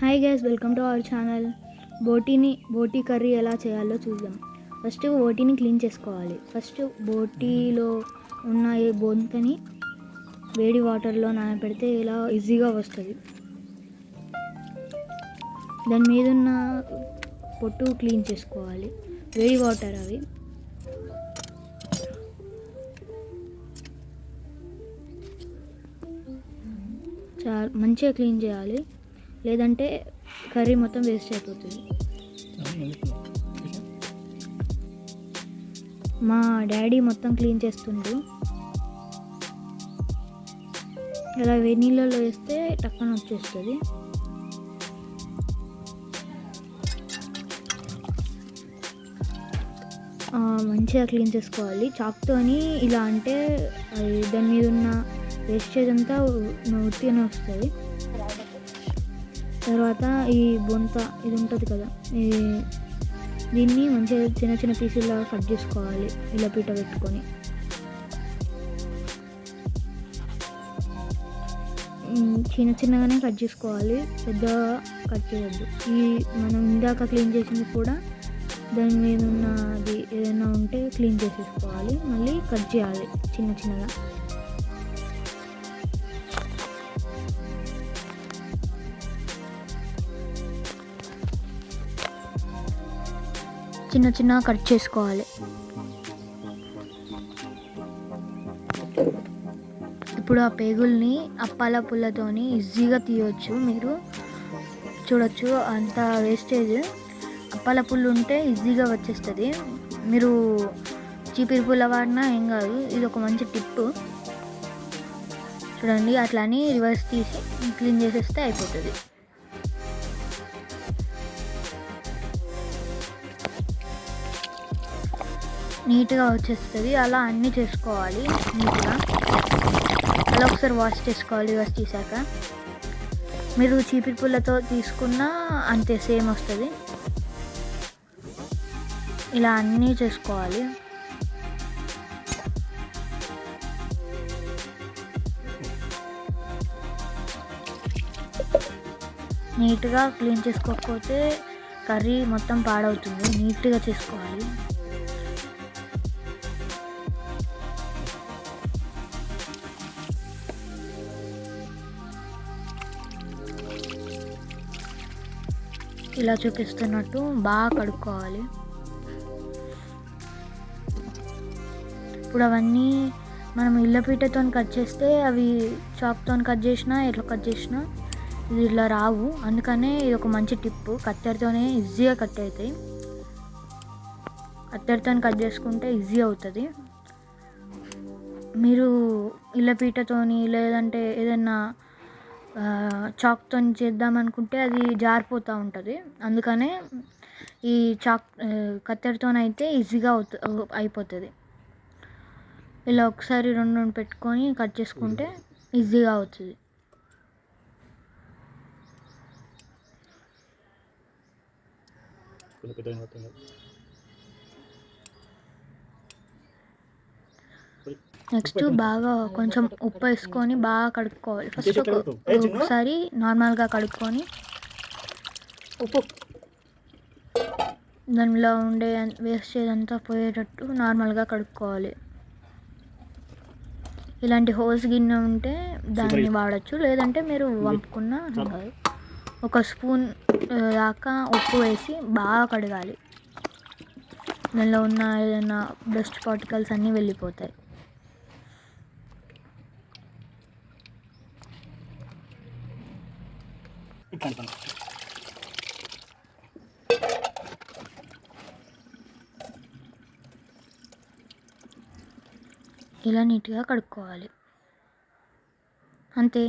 Hi guys, welcome to our channel. Boti curry ఎలా చేయాలో చూద్దాం. ఫస్ట్ బోటీని క్లీన్ చేసుకోవాలి. ఫస్ట్ బోటీలో ఉన్న ఈ బొంతని వేడి వాటర్లో నానబెడితే ఇలా ఈజీగా వస్తుంది. దాని మీద ఉన్న పొట్టు క్లీన్ చేసుకోవాలి. వేడి వాటర్ అవి. చాలా మంచిగా క్లీన్ చేయాలి, లేదంటే కర్రీ మొత్తం వేస్ట్ అయిపోతుంది. మా డాడీ మొత్తం క్లీన్ చేస్తుండు. ఇలా వేడి నీళ్ళలో వేస్తే టక్కన వచ్చేస్తుంది. మంచిగా క్లీన్ చేసుకోవాలి చాక్తోని. ఇలా అంటే దాని మీద ఉన్న వేస్టేజ్ అంతా ఉత్తిగానే వస్తుంది. తర్వాత ఈ బొంత ఇది ఉంటుంది కదా, దీన్ని మంచిగా చిన్న చిన్న పీసుల్లాగా కట్ చేసుకోవాలి. ఇలా పీట పెట్టుకొని చిన్న చిన్నగానే కట్ చేసుకోవాలి, పెద్దగా కట్ చేయొద్దు. మనం ఇందాక క్లీన్ చేసింది కూడా దాని మీద ఉన్నది ఏదైనా ఉంటే క్లీన్ చేసేసుకోవాలి, మళ్ళీ కట్ చేయాలి చిన్న చిన్నగా. చిన్న చిన్న కట్ చేసుకోవాలి. ఇప్పుడు ఆ పేగుల్ని అప్పాల పుల్లతోని ఈజీగా తీయవచ్చు. మీరు చూడొచ్చు, అంత వేస్టేజ్ అప్పాల పుల్లు ఉంటే ఈజీగా వచ్చేస్తుంది. మీరు చీపిరి పుల్ల వాడినా ఏం కాదు. ఇది ఒక మంచి టిప్. చూడండి, అట్లా అని రివర్స్ తీసి క్లీన్ చేసేస్తే అయిపోతుంది. నీట్గా వచ్చేస్తుంది. అలా అన్నీ చేసుకోవాలి నీట్గా. అలా ఒకసారి వాష్ చేసుకోవాలి రివర్స్ తీసాక. మీరు చీపిరి పుల్లతో తీసుకున్నా అంతే సేమ్ వస్తుంది. ఇలా అన్నీ చేసుకోవాలి. నీట్గా క్లీన్ చేసుకోకపోతే కర్రీ మొత్తం పాడవుతుంది. నీట్గా చేసుకోవాలి. ఇలా చూపిస్తున్నట్టు బాగా కడుక్కోవాలి. ఇప్పుడు అవన్నీ మనం ఇళ్ళపీటతో కట్ చేస్తే అవి చాక్తో కట్ చేసినా ఎట్లా కట్ చేసినా ఇది ఇలా రావు. అందుకనే ఇది ఒక మంచి టిప్. కత్తెరతోనే ఈజీగా కట్ అవుతాయి. కత్తెరతో కట్ చేసుకుంటే ఈజీ అవుతుంది. మీరు ఇళ్ళపీటతోని లేదంటే ఏదైనా చాక్తో చేద్దామనుకుంటే అది జారిపోతూ ఉంటుంది. అందుకనే ఈ కత్తెరతోనైతే ఈజీగా అయిపోతుంది. ఇలా ఒకసారి రెండు రెండు పెట్టుకొని కట్ చేసుకుంటే ఈజీగా అవుతుంది. నెక్స్ట్ బాగా కొంచెం ఉప్పు వేసుకొని బాగా కడుక్కోవాలి. ఫస్ట్ ఒకసారి నార్మల్గా కడుక్కొని దానిలో ఉండే వేస్టేజ్ అంతా పోయేటట్టు నార్మల్గా కడుక్కోవాలి. ఇలాంటి హోల్స్ గిన్నె ఉంటే దాన్ని వాడచ్చు, లేదంటే మీరు వంపుకున్న కాదు. ఒక స్పూన్ దాకా ఉప్పు వేసి బాగా కడగాలి. దానిలో ఉన్న ఏదైనా డస్ట్ పార్టికల్స్ అన్నీ వెళ్ళిపోతాయి. ఇలా నీట్గా కడుక్కోవాలి, అంతే.